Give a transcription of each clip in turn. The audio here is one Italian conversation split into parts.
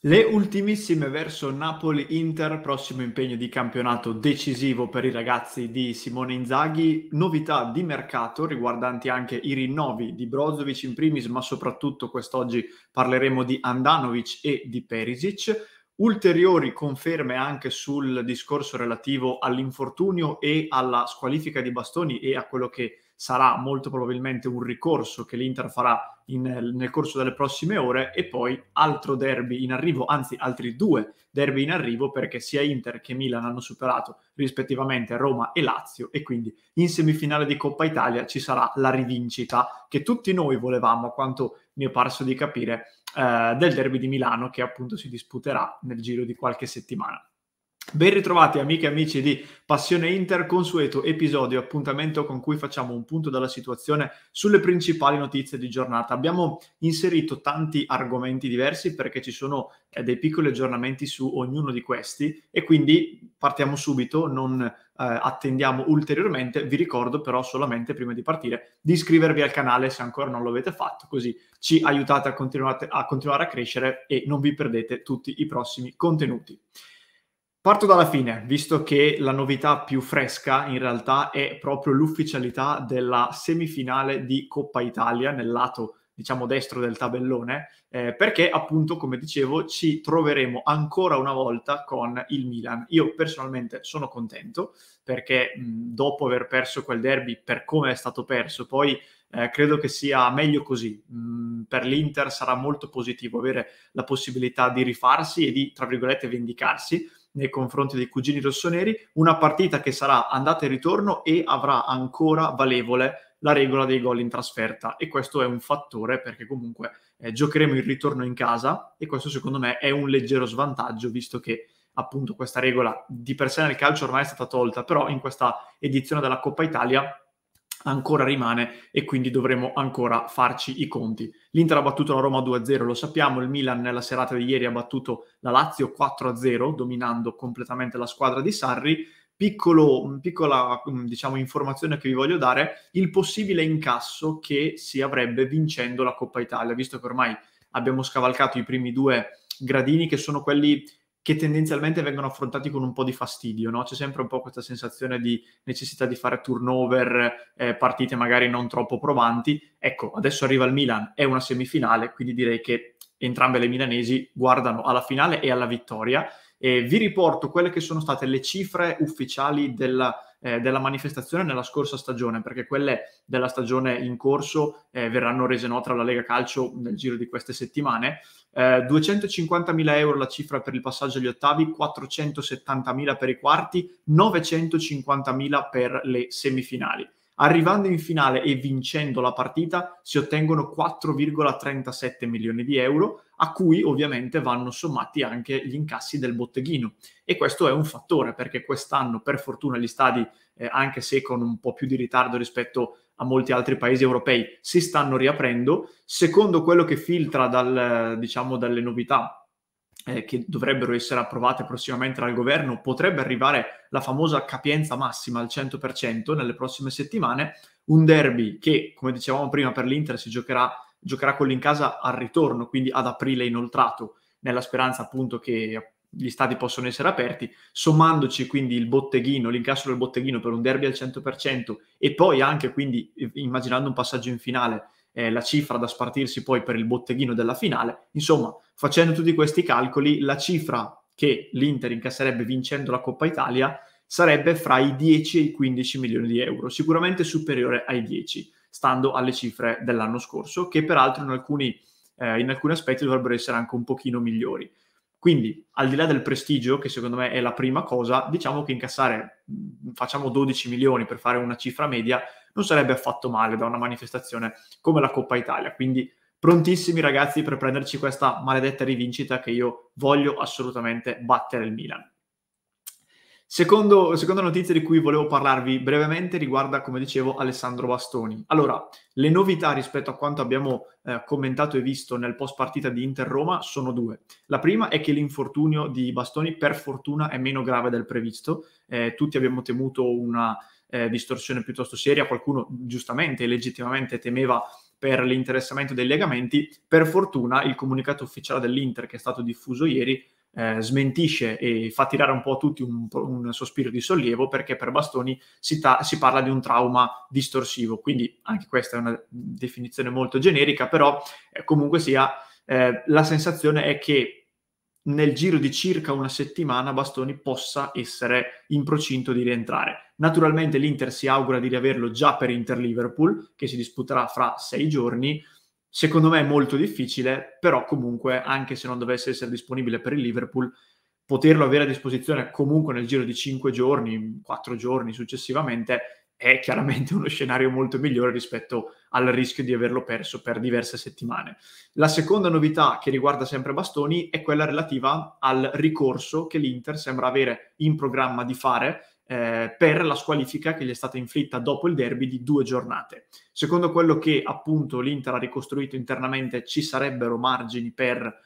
Le ultimissime verso Napoli-Inter, prossimo impegno di campionato decisivo per i ragazzi di Simone Inzaghi, novità di mercato riguardanti anche i rinnovi di Brozovic in primis, ma soprattutto quest'oggi parleremo di Handanovic e di Perisic, ulteriori conferme anche sul discorso relativo all'infortunio e alla squalifica di Bastoni e a quello che sarà molto probabilmente un ricorso che l'Inter farà nel corso delle prossime ore, e poi altro derby in arrivo, anzi altri due derby in arrivo, perché sia Inter che Milan hanno superato rispettivamente Roma e Lazio, e quindi in semifinale di Coppa Italia ci sarà la rivincita che tutti noi volevamo, a quanto mi è parso di capire, del derby di Milano, che appunto si disputerà nel giro di qualche settimana. Ben ritrovati amiche e amici di Passione Inter, consueto episodio, appuntamento con cui facciamo un punto della situazione sulle principali notizie di giornata. Abbiamo inserito tanti argomenti diversi perché ci sono dei piccoli aggiornamenti su ognuno di questi, e quindi partiamo subito, non attendiamo ulteriormente. Vi ricordo però solamente prima di partire di iscrivervi al canale se ancora non lo avete fatto, così ci aiutate a continuare a crescere e non vi perdete tutti i prossimi contenuti. Parto dalla fine, visto che la novità più fresca in realtà è proprio l'ufficialità della semifinale di Coppa Italia nel lato, diciamo, destro del tabellone, perché appunto, come dicevo, ci troveremo ancora una volta con il Milan. Io personalmente sono contento perché dopo aver perso quel derby per come è stato perso, poi credo che sia meglio così. Per l'Inter sarà molto positivo avere la possibilità di rifarsi e di, tra virgolette, vendicarsi nei confronti dei cugini rossoneri, una partita che sarà andata e ritorno e avrà ancora valevole la regola dei gol in trasferta, e questo è un fattore perché comunque giocheremo il ritorno in casa, e questo secondo me è un leggero svantaggio, visto che appunto questa regola di per sé nel calcio ormai è stata tolta, però in questa edizione della Coppa Italia ancora rimane, e quindi dovremo ancora farci i conti. L'Inter ha battuto la Roma 2-0, lo sappiamo. Il Milan nella serata di ieri ha battuto la Lazio 4-0, dominando completamente la squadra di Sarri. Piccola diciamo, informazione che vi voglio dare: il possibile incasso che si avrebbe vincendo la Coppa Italia, visto che ormai abbiamo scavalcato i primi due gradini, che sono quelli che tendenzialmente vengono affrontati con un po' di fastidio, no? C'è sempre un po' questa sensazione di necessità di fare turnover, partite magari non troppo provanti. Ecco, adesso arriva il Milan, è una semifinale, quindi direi che entrambe le milanesi guardano alla finale e alla vittoria. Vi riporto quelle che sono state le cifre ufficiali della manifestazione nella scorsa stagione, perché quelle della stagione in corso verranno rese note alla Lega Calcio nel giro di queste settimane. 250.000 euro la cifra per il passaggio agli ottavi, 470.000 per i quarti, 950.000 per le semifinali. Arrivando in finale e vincendo la partita si ottengono 4,37 milioni di euro, a cui ovviamente vanno sommati anche gli incassi del botteghino, e questo è un fattore perché quest'anno per fortuna gli stadi, anche se con un po' più di ritardo rispetto a molti altri paesi europei, si stanno riaprendo. Secondo quello che filtra dalle novità che dovrebbero essere approvate prossimamente dal governo, potrebbe arrivare la famosa capienza massima al 100% nelle prossime settimane. Un derby che, come dicevamo prima, per l'Inter giocherà quello in casa al ritorno, quindi ad aprile inoltrato, nella speranza appunto che gli stadi possono essere aperti, sommandoci quindi il botteghino, l'incasso del botteghino per un derby al 100%, e poi anche quindi immaginando un passaggio in finale, la cifra da spartirsi poi per il botteghino della finale. Insomma, facendo tutti questi calcoli, la cifra che l'Inter incasserebbe vincendo la Coppa Italia sarebbe fra i 10 e i 15 milioni di euro, sicuramente superiore ai 10, stando alle cifre dell'anno scorso, che peraltro in alcuni aspetti dovrebbero essere anche un pochino migliori. Quindi, al di là del prestigio, che secondo me è la prima cosa, diciamo che incassare, facciamo 12 milioni per fare una cifra media, non sarebbe affatto male da una manifestazione come la Coppa Italia. Quindi prontissimi ragazzi per prenderci questa maledetta rivincita, che io voglio assolutamente battere il Milan. Seconda notizia di cui volevo parlarvi brevemente riguarda, come dicevo, Alessandro Bastoni. Allora, le novità rispetto a quanto abbiamo commentato e visto nel post partita di Inter-Roma sono due. La prima è che l'infortunio di Bastoni per fortuna è meno grave del previsto. Tutti abbiamo temuto una distorsione piuttosto seria, qualcuno giustamente e legittimamente temeva per l'interessamento dei legamenti. Per fortuna il comunicato ufficiale dell'Inter, che è stato diffuso ieri, smentisce e fa tirare un po' a tutti un sospiro di sollievo, perché per Bastoni si parla di un trauma distorsivo, quindi anche questa è una definizione molto generica, però comunque sia la sensazione è che nel giro di circa una settimana Bastoni possa essere in procinto di rientrare. Naturalmente l'Inter si augura di riaverlo già per Inter-Liverpool, che si disputerà fra 6 giorni. Secondo me è molto difficile, però comunque, anche se non dovesse essere disponibile per il Liverpool, poterlo avere a disposizione comunque nel giro di 5 giorni, 4 giorni successivamente, è chiaramente uno scenario molto migliore rispetto al rischio di averlo perso per diverse settimane. La seconda novità che riguarda sempre Bastoni è quella relativa al ricorso che l'Inter sembra avere in programma di fare per la squalifica che gli è stata inflitta dopo il derby di 2 giornate. Secondo quello che appunto l'Inter ha ricostruito internamente, ci sarebbero margini per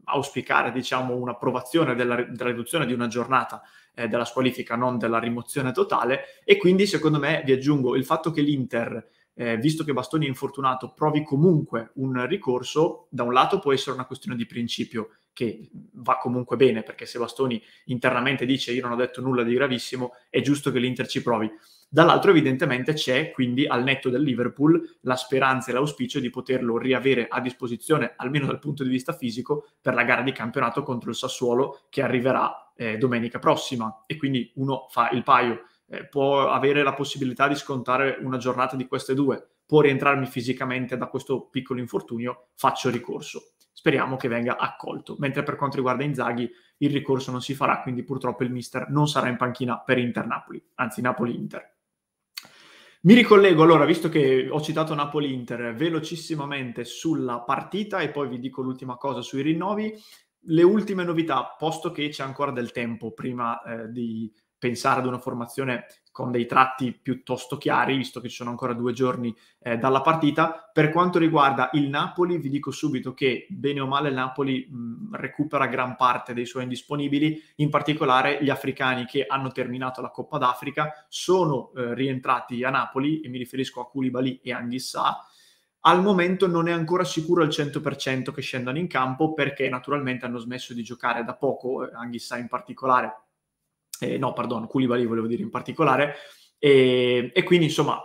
auspicare, diciamo, un'approvazione della riduzione di una giornata della squalifica, non della rimozione totale, e quindi secondo me, vi aggiungo, il fatto che l'Inter, visto che Bastoni è infortunato, provi comunque un ricorso, da un lato può essere una questione di principio, che va comunque bene, perché se Bastoni internamente dice io non ho detto nulla di gravissimo, è giusto che l'Inter ci provi. Dall'altro evidentemente c'è quindi, al netto del Liverpool, la speranza e l'auspicio di poterlo riavere a disposizione, almeno dal punto di vista fisico, per la gara di campionato contro il Sassuolo, che arriverà domenica prossima, e quindi uno fa il paio, può avere la possibilità di scontare una giornata di queste due, può rientrarmi fisicamente da questo piccolo infortunio, faccio ricorso. Speriamo che venga accolto. Mentre per quanto riguarda Inzaghi, il ricorso non si farà, quindi purtroppo il mister non sarà in panchina per Inter-Napoli, anzi Napoli-Inter. Mi ricollego allora, visto che ho citato Napoli-Inter, velocissimamente sulla partita, e poi vi dico l'ultima cosa sui rinnovi. Le ultime novità, posto che c'è ancora del tempo prima di pensare ad una formazione con dei tratti piuttosto chiari, visto che ci sono ancora 2 giorni dalla partita. Per quanto riguarda il Napoli, vi dico subito che bene o male il Napoli recupera gran parte dei suoi indisponibili, in particolare gli africani che hanno terminato la Coppa d'Africa sono rientrati a Napoli, e mi riferisco a Koulibaly e Anguissa. Al momento non è ancora sicuro al 100% che scendano in campo, perché naturalmente hanno smesso di giocare da poco, Anguissa in particolare, Koulibaly volevo dire in particolare, e quindi insomma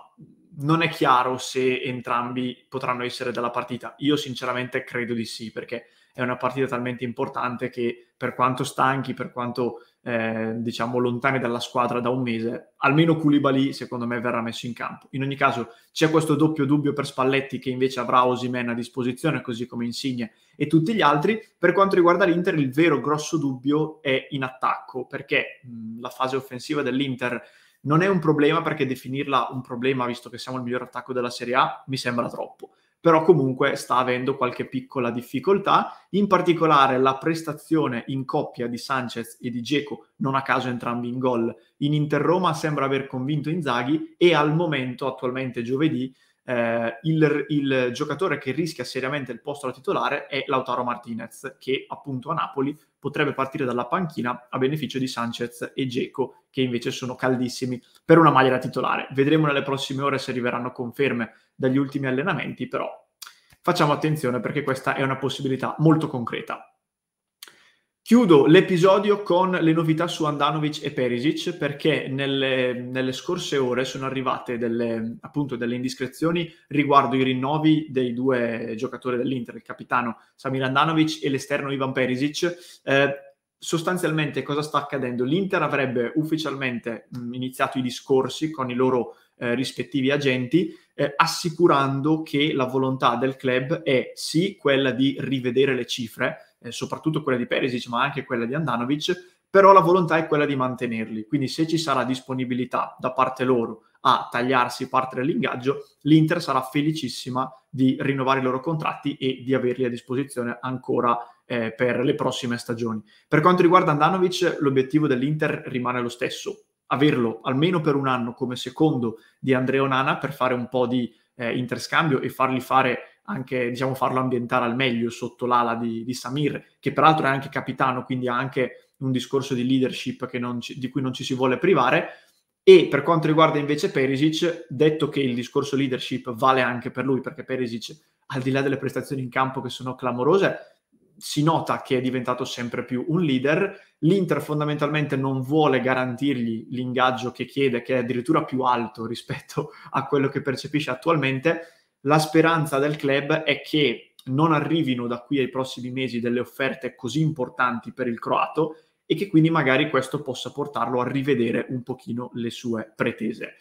non è chiaro se entrambi potranno essere della partita. Io sinceramente credo di sì, perché è una partita talmente importante che, per quanto stanchi, per quanto diciamo lontani dalla squadra da un mese, almeno Koulibaly secondo me verrà messo in campo. In ogni caso c'è questo doppio dubbio per Spalletti, che invece avrà Osimhen a disposizione, così come Insigne e tutti gli altri. Per quanto riguarda l'Inter, il vero grosso dubbio è in attacco, perché la fase offensiva dell'Inter non è un problema, perché definirla un problema, visto che siamo il miglior attacco della Serie A, mi sembra troppo. Però comunque sta avendo qualche piccola difficoltà, in particolare la prestazione in coppia di Sanchez e di Dzeko, non a caso entrambi in gol, in Inter-Roma sembra aver convinto Inzaghi, e al momento, attualmente giovedì, il giocatore che rischia seriamente il posto da titolare è Lautaro Martinez, che appunto a Napoli potrebbe partire dalla panchina a beneficio di Sanchez e Dzeko, che invece sono caldissimi per una maglia da titolare. Vedremo nelle prossime ore se arriveranno conferme dagli ultimi allenamenti, però facciamo attenzione, perché questa è una possibilità molto concreta. Chiudo l'episodio con le novità su Handanovic e Perisic, perché nelle scorse ore sono arrivate delle indiscrezioni riguardo i rinnovi dei 2 giocatori dell'Inter, il capitano Samir Handanovic e l'esterno Ivan Perisic. Sostanzialmente cosa sta accadendo? L'Inter avrebbe ufficialmente iniziato i discorsi con i loro rispettivi agenti, assicurando che la volontà del club è sì quella di rivedere le cifre, soprattutto quella di Perisic, ma anche quella di Handanovic, però la volontà è quella di mantenerli. Quindi se ci sarà disponibilità da parte loro a tagliarsi parte dell'ingaggio, l'Inter sarà felicissima di rinnovare i loro contratti e di averli a disposizione ancora per le prossime stagioni. Per quanto riguarda Handanovic, l'obiettivo dell'Inter rimane lo stesso: averlo almeno per un anno come secondo di Andrea Onana, per fare un po' di interscambio e fargli fare anche, diciamo, farlo ambientare al meglio sotto l'ala di Samir, che peraltro è anche capitano, quindi ha anche un discorso di leadership di cui non ci si vuole privare. E per quanto riguarda invece Perisic, detto che il discorso leadership vale anche per lui, perché Perisic, al di là delle prestazioni in campo che sono clamorose, si nota che è diventato sempre più un leader. L'Inter fondamentalmente non vuole garantirgli l'ingaggio che chiede, che è addirittura più alto rispetto a quello che percepisce attualmente. La speranza del club è che non arrivino da qui ai prossimi mesi delle offerte così importanti per il croato, e che quindi magari questo possa portarlo a rivedere un pochino le sue pretese.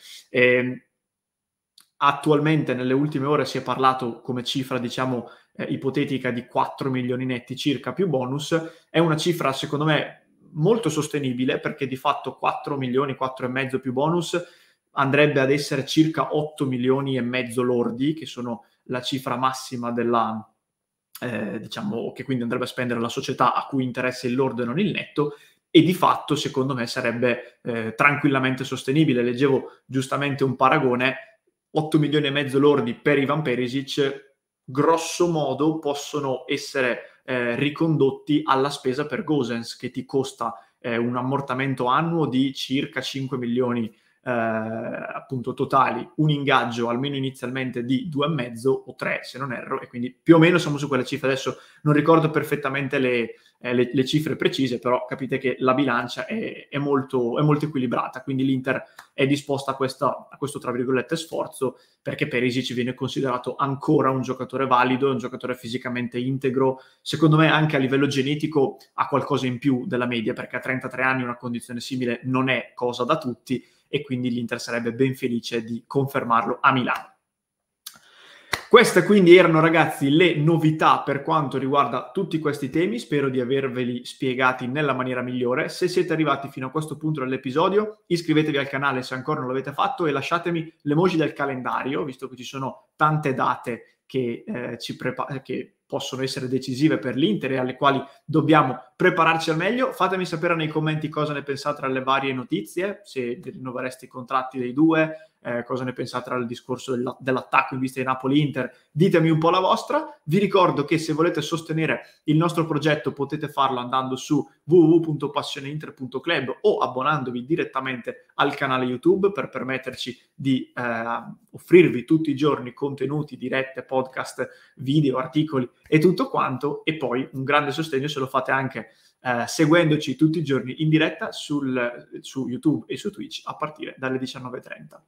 Attualmente nelle ultime ore si è parlato come cifra, diciamo, ipotetica di 4 milioni netti circa più bonus. È una cifra secondo me molto sostenibile, perché di fatto 4 milioni, 4 e mezzo più bonus andrebbe ad essere circa 8 milioni e mezzo lordi, che sono la cifra massima della diciamo, che quindi andrebbe a spendere la società a cui interessa il lordo e non il netto, e di fatto secondo me sarebbe tranquillamente sostenibile. Leggevo giustamente un paragone: 8 milioni e mezzo lordi per Ivan Perisic grosso modo possono essere ricondotti alla spesa per Gosens, che ti costa un ammortamento annuo di circa 5 milioni appunto totali, un ingaggio almeno inizialmente di 2,5 o 3 se non erro, e quindi più o meno siamo su quelle cifre. Adesso non ricordo perfettamente le cifre precise, però capite che la bilancia è molto equilibrata, quindi l'Inter è disposta a questo tra virgolette sforzo, perché Perisic viene considerato ancora un giocatore valido, un giocatore fisicamente integro, secondo me anche a livello genetico ha qualcosa in più della media, perché a 33 anni una condizione simile non è cosa da tutti, e quindi l'Inter sarebbe ben felice di confermarlo a Milano. Queste quindi erano, ragazzi, le novità per quanto riguarda tutti questi temi. Spero di averveli spiegati nella maniera migliore. Se siete arrivati fino a questo punto dell'episodio, iscrivetevi al canale se ancora non l'avete fatto e lasciatemi l'emoji del calendario, visto che ci sono tante date che che possono essere decisive per l'Inter e alle quali dobbiamo prepararci al meglio. Fatemi sapere nei commenti cosa ne pensate alle varie notizie, se rinnovereste i contratti dei due, cosa ne pensate al discorso dell'attacco in vista di Napoli-Inter. Ditemi un po' la vostra. Vi ricordo che se volete sostenere il nostro progetto potete farlo andando su www.passioneinter.club o abbonandovi direttamente al canale YouTube, per permetterci di offrirvi tutti i giorni contenuti, dirette, podcast, video, articoli e tutto quanto. E poi un grande sostegno se lo fate anche seguendoci tutti i giorni in diretta su YouTube e su Twitch a partire dalle 19:30.